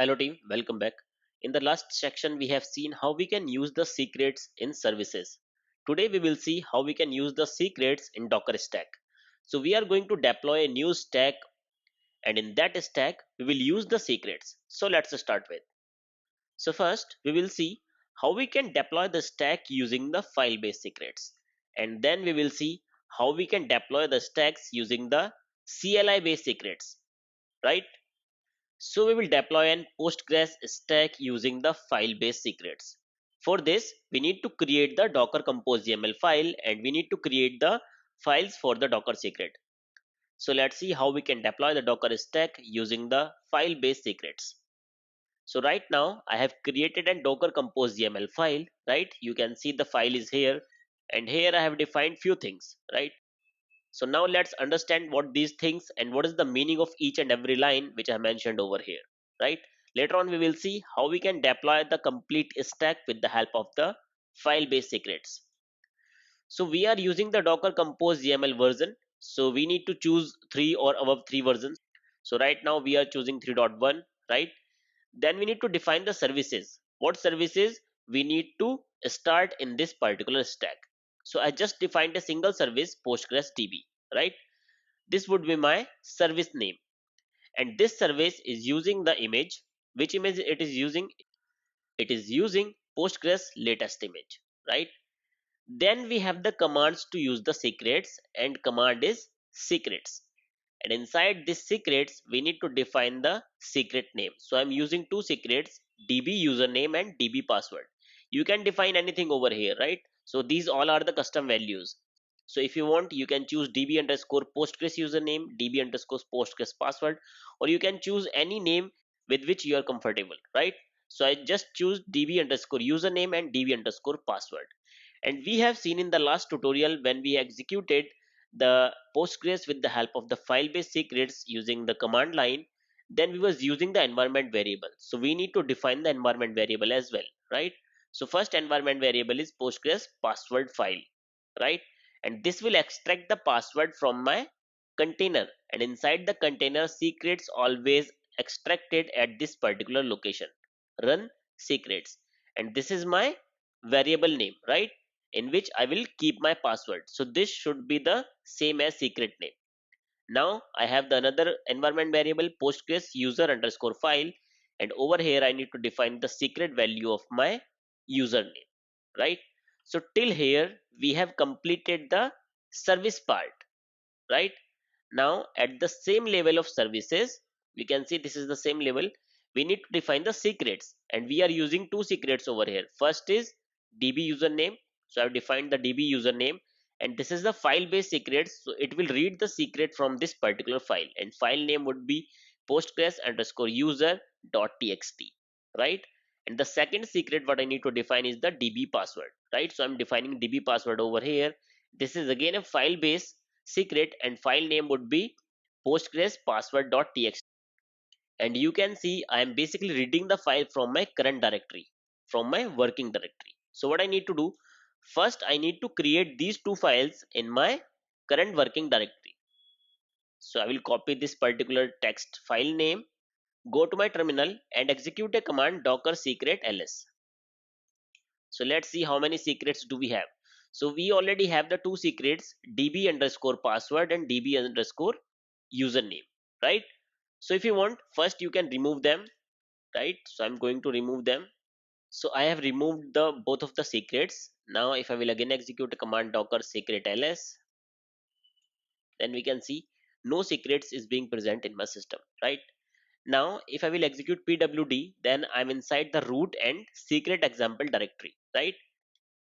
Hello team, welcome back. In the last section we have seen how we can use the secrets in services. Today we will see how we can use the secrets in Docker stack. So we are going to deploy a new stack, and in that stack we will use the secrets. So let's start with. So first we will see how we can deploy the stack using the file based secrets, and then we will see how we can deploy the stacks using the CLI based secrets, right? So we will deploy an Postgres stack using the file-based secrets. For this, we need to create the Docker Compose YAML file, and we need to create the files for the Docker secret. So let's see how we can deploy the Docker stack using the file-based secrets. So right now I have created a Docker Compose YAML file, right? You can see the file is here, and here I have defined few things, right? So now let's understand what these things and what is the meaning of each and every line which I mentioned over here, right? Later on we will see how we can deploy the complete stack with the help of the file based secrets. So we are using the Docker Compose YAML version. So we need to choose 3 or above 3 versions. So right now we are choosing 3.1, right? Then we need to define the services. What services we need to start in this particular stack. So I just defined a single service, Postgres DB, right? This would be my service name, and this service is using the image. Which image it is using? It is using Postgres latest image, right? Then we have the commands to use the secrets, and command is secrets, and inside this secrets we need to define the secret name. So I'm using two secrets, db username and db password. You can define anything over here, right? So these all are the custom values. So if you want, you can choose db underscore postgres username, db underscore postgres password, or you can choose any name with which you are comfortable, right? So I just choose db underscore username and db underscore password. And we have seen in the last tutorial when we executed the Postgres with the help of the file based secrets using the command line, then we was using the environment variable. So we need to define the environment variable as well, right? So first environment variable is Postgres password file, right? And this will extract the password from my container, and inside the container secrets always extracted at this particular location, run secrets. And this is my variable name, right, in which I will keep my password. So this should be the same as secret name. Now I have the another environment variable, Postgres user underscore file, and over here I need to define the secret value of my username, right? So till here we have completed the service part, right? Now at the same level of services, we can see this is the same level. We need to define the secrets, and we are using two secrets over here. First is db username. So I've defined the db username, and this is the file based secrets. So it will read the secret from this particular file, and file name would be postgres underscore user dot txt, right? And the second secret what I need to define is the db password, right? So I'm defining db password over here. This is again a file based secret, and file name would be postgres password.txt. And you can see I am basically reading the file from my current directory, from my working directory. So what I need to do, first I need to create these two files in my current working directory. So I will copy this particular text file name, go to my terminal and execute a command docker secret ls. So let's see how many secrets do we have. So we already have the two secrets, db underscore password and db underscore username, right? So if you want, first you can remove them, right? So I'm going to remove them. So I have removed the both of the secrets. Now if I will again execute a command docker secret ls, then we can see no secrets is being present in my system, right? Now if I will execute pwd, then I'm inside the root and secret example directory, right?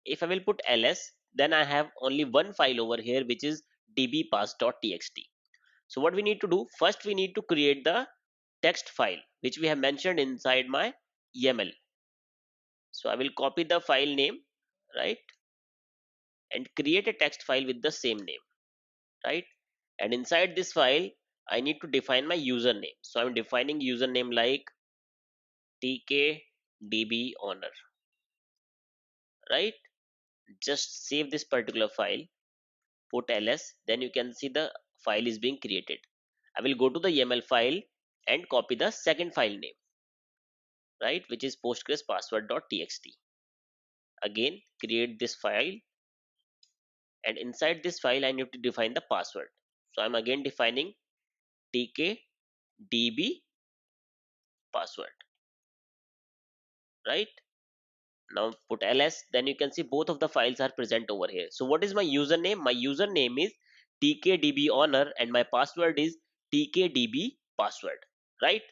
If I will put ls, then I have only one file over here, which is dbpass.txt. So what we need to do, first we need to create the text file which we have mentioned inside my YAML. So I will copy the file name, right, and create a text file with the same name, right? And inside this file I need to define my username. So I'm defining username like tkdbowner, right? Just save this particular file, put ls, then you can see the file is being created. I will go to the YAML file and copy the second file name. right, which is postgres password.txt. Again, create this file, and inside this file I need to define the password. So I'm again defining tkdb password, right? Now put ls, then you can see both of the files are present over here. So what is my username? My username is tkdbhonor and my password is tkdb password, right?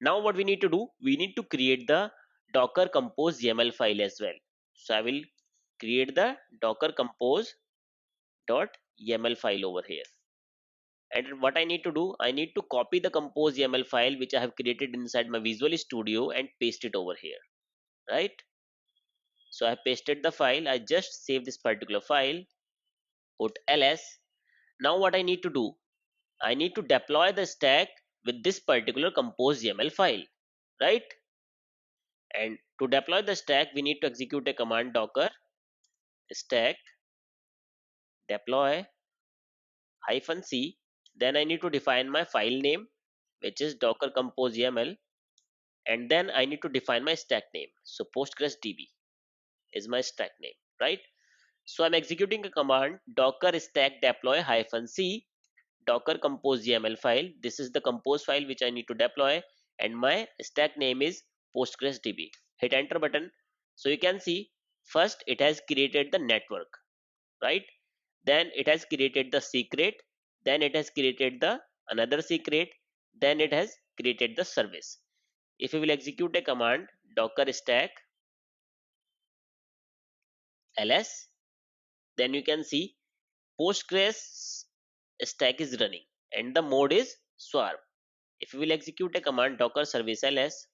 Now what we need to do, we need to create the docker compose YAML file as well. So I will create the docker compose dot YAML file over here. And what I need to do, I need to copy the compose YAML file which I have created inside my Visual Studio and paste it over here, right? So I pasted the file. I just save this particular file, put ls. Now what I need to do, I need to deploy the stack with this particular compose YAML file, right? And to deploy the stack, we need to execute a command docker stack deploy -c. Then I need to define my file name, which is docker compose YAML, and then I need to define my stack name. So PostgreSDB is my stack name, right? So I'm executing a command docker stack deploy -c docker compose YAML file. This is the compose file which I need to deploy, and my stack name is PostgreSDB. Hit enter button. So you can see first it has created the network, right? Then it has created the secret, then it has created the another secret, then it has created the service. If you will execute a command docker stack ls, then you can see postgres stack is running and the mode is swarm. If we will execute a command docker service ls,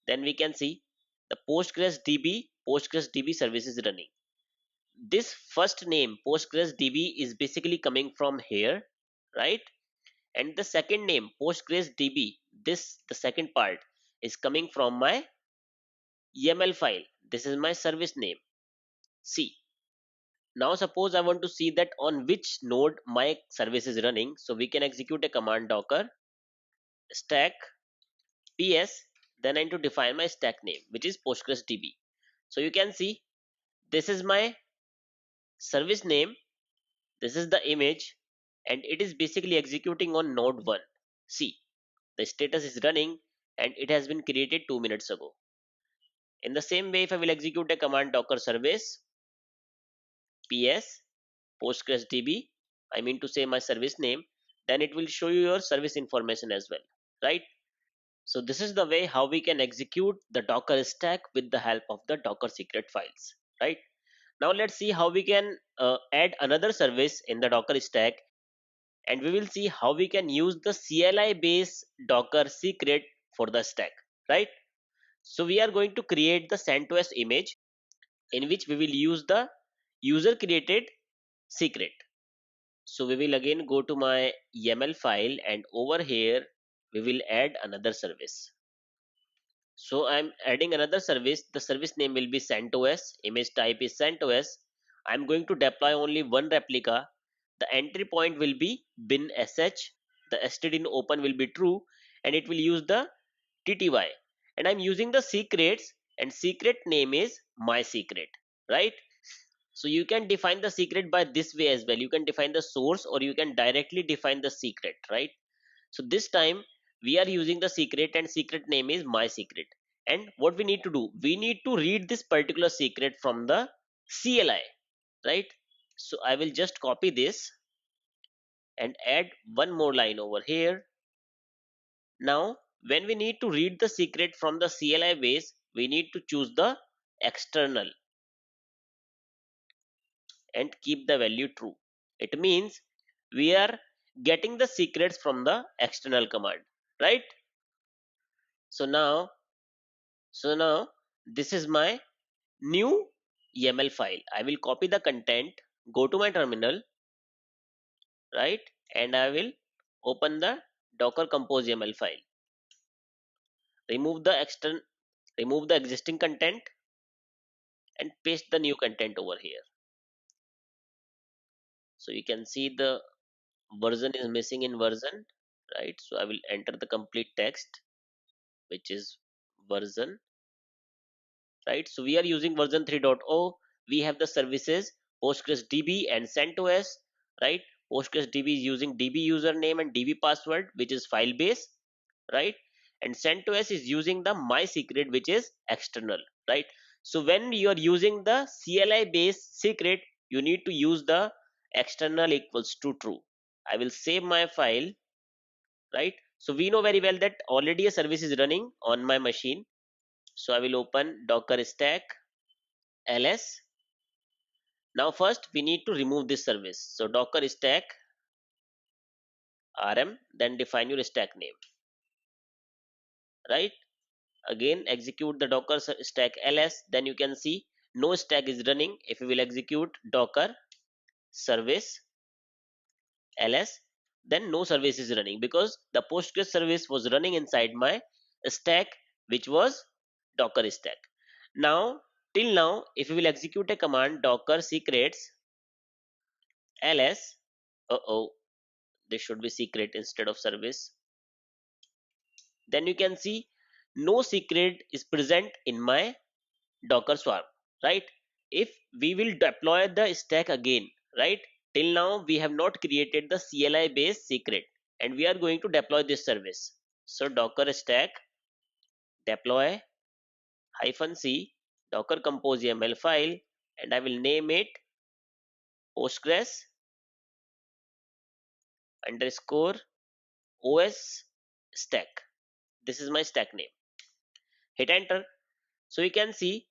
then we can see the postgresdb service is running. This first name postgresdb is basically coming from here, right? And the second name postgresdb, this the second part is coming from my YAML file. This is my service name. See, now suppose I want to see that on which node my service is running. So we can execute a command docker stack ps, then I need to define my stack name, which is postgresdb. So you can see this is my service name, this is the image, and it is basically executing on node 1. See, the status is running and it has been created 2 minutes ago. In the same way, if I will execute a command docker service ps postgresdb, I mean to say my service name, then it will show you your service information as well, right? So this is the way how we can execute the docker stack with the help of the docker secret files, right? Now let's see how we can add another service in the docker stack, and we will see how we can use the CLI based docker secret for the stack, right? So we are going to create the CentOS image in which we will use the user created secret. So we will again go to my YAML file, and over here we will add another service. So I'm adding another service. The service name will be CentOS. Image type is CentOS. I'm going to deploy only one replica. The entry point will be bin sh. The stdin open will be true, and it will use the tty. And I'm using the secrets, and secret name is my secret, right? So you can define the secret by this way as well. You can define the source or you can directly define the secret, right? So this time we are using the secret and secret name is my secret. And what we need to do, we need to read this particular secret from the CLI, right? So I will just copy this and add one more line over here. Now when we need to read the secret from the CLI base, we need to choose the external and keep the value true. It means we are getting the secrets from the external command, right? So now this is my new YAML file. I will copy the content, go to my terminal, right? And I will open the docker compose YAML file. Remove the remove the existing content and paste the new content over here. So you can see the version is missing in version, right? So I will enter the complete text which is version, right? So we are using version 3.0. We have the services PostgreSDB and CentOS, right? PostgreSDB is using DB username and DB password, which is file base, right? And CentOS is using the MySecret, which is external, right? So when you are using the CLI based secret, you need to use the external equals to true. I will save my file, right? So we know very well that already a service is running on my machine. So I will open Docker stack ls. Now first we need to remove this service. So Docker stack rm, then define your stack name, right? Again execute the Docker stack ls, then you can see no stack is running. If we will execute Docker service ls, then no service is running because the Postgres service was running inside my stack, which was Docker stack. Now till now, if we will execute a command Docker secrets ls, oh, this should be secret instead of service, then you can see no secret is present in my Docker swarm, right? If we will deploy the stack again, right? Till now we have not created the CLI based secret, and we are going to deploy this service. So Docker stack deploy -c Docker compose YAML file, and I will name it Postgres underscore OS stack. This is my stack name. Hit enter. So you can see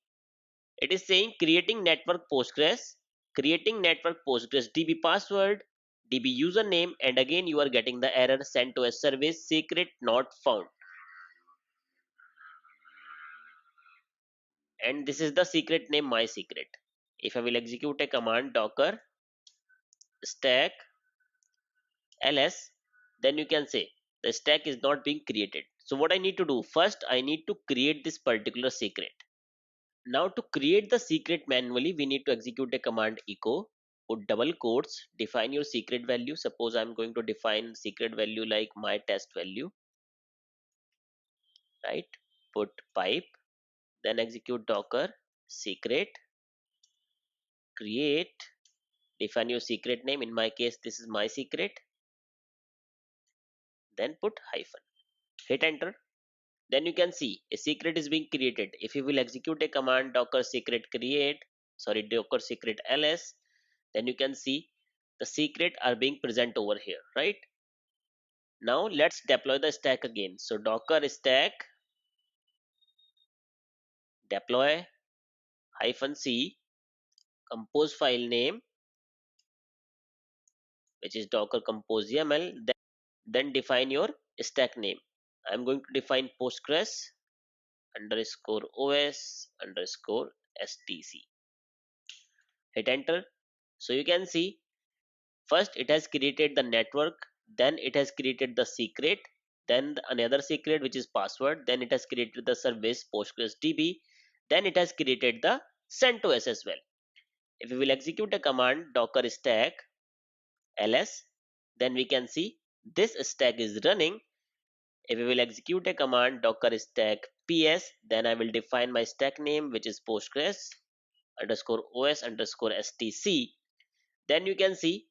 it is saying creating network Postgres DB password, DB username, and again you are getting the error sent to a service secret not found. And this is the secret name my secret. If I will execute a command Docker stack ls, then you can say the stack is not being created. So what I need to do first, I need to create this particular secret. Now to create the secret manually, we need to execute a command echo, put double quotes, define your secret value. Suppose I'm going to define secret value like my test value, right? Put pipe, then execute Docker secret, create, define your secret name. In my case, this is my secret, then put hyphen. Hit enter. Then you can see a secret is being created. If you will execute a command Docker secret create, sorry, Docker secret ls, then you can see the secret are being present over here, right? Now let's deploy the stack again. So Docker stack deploy -c compose file name, which is Docker compose YAML, then define your stack name. I'm going to define Postgres underscore OS underscore STC. Hit enter. So you can see first it has created the network, then it has created the secret, then another secret which is password, then it has created the service PostgreSDB, then it has created the CentOS as well. If we will execute a command Docker stack ls, then we can see this stack is running. If we will execute a command Docker stack ps, then I will define my stack name, which is Postgres underscore OS underscore STC. Then you can see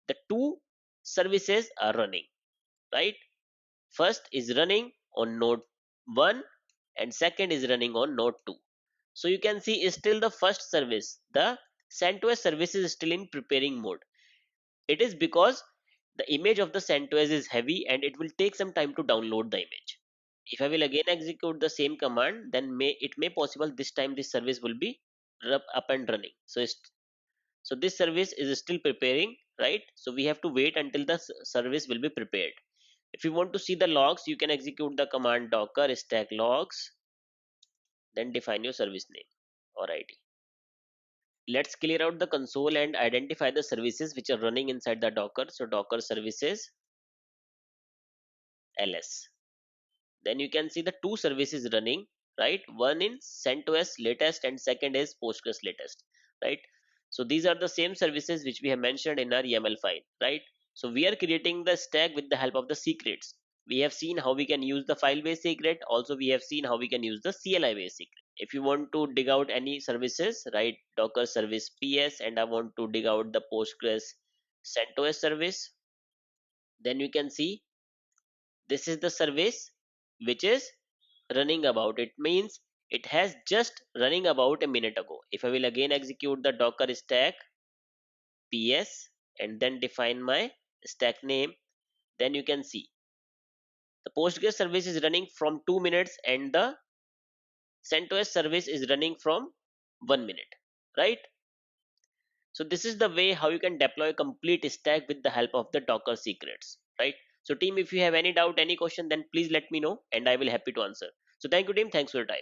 the two services are running, right? First is running on node 1 and second is running on node 2. So you can see is still the first service, the CentOS service is still in preparing mode. It is because the image of the CentOS is heavy and it will take some time to download the image. If I will again execute the same command, then it may possible this time this service will be up and running. So this service is still preparing, right? So we have to wait until the service will be prepared. If you want to see the logs, you can execute the command Docker stack logs, then define your service name or ID. Let's clear out the console and identify the services which are running inside the Docker. So Docker services ls. Then you can see the two services running, right? One in CentOS latest and second is Postgres latest, right? So these are the same services which we have mentioned in our YAML file, right? So we are creating the stack with the help of the secrets. We have seen how we can use the file based secret. Also, we have seen how we can use the CLI based secret. If you want to dig out any services, write Docker service PS, and I want to dig out the Postgres CentOS service, then you can see this is the service which is running about. It means it has just running about a minute ago. If I will again execute the Docker stack PS and then define my stack name, then you can see the Postgres service is running from 2 minutes and the CentOS service is running from 1 minute, right? So this is the way how you can deploy a complete stack with the help of the Docker secrets, right? So team, if you have any doubt, any question, then please let me know and I will happy to answer. So thank you team, thanks for your time.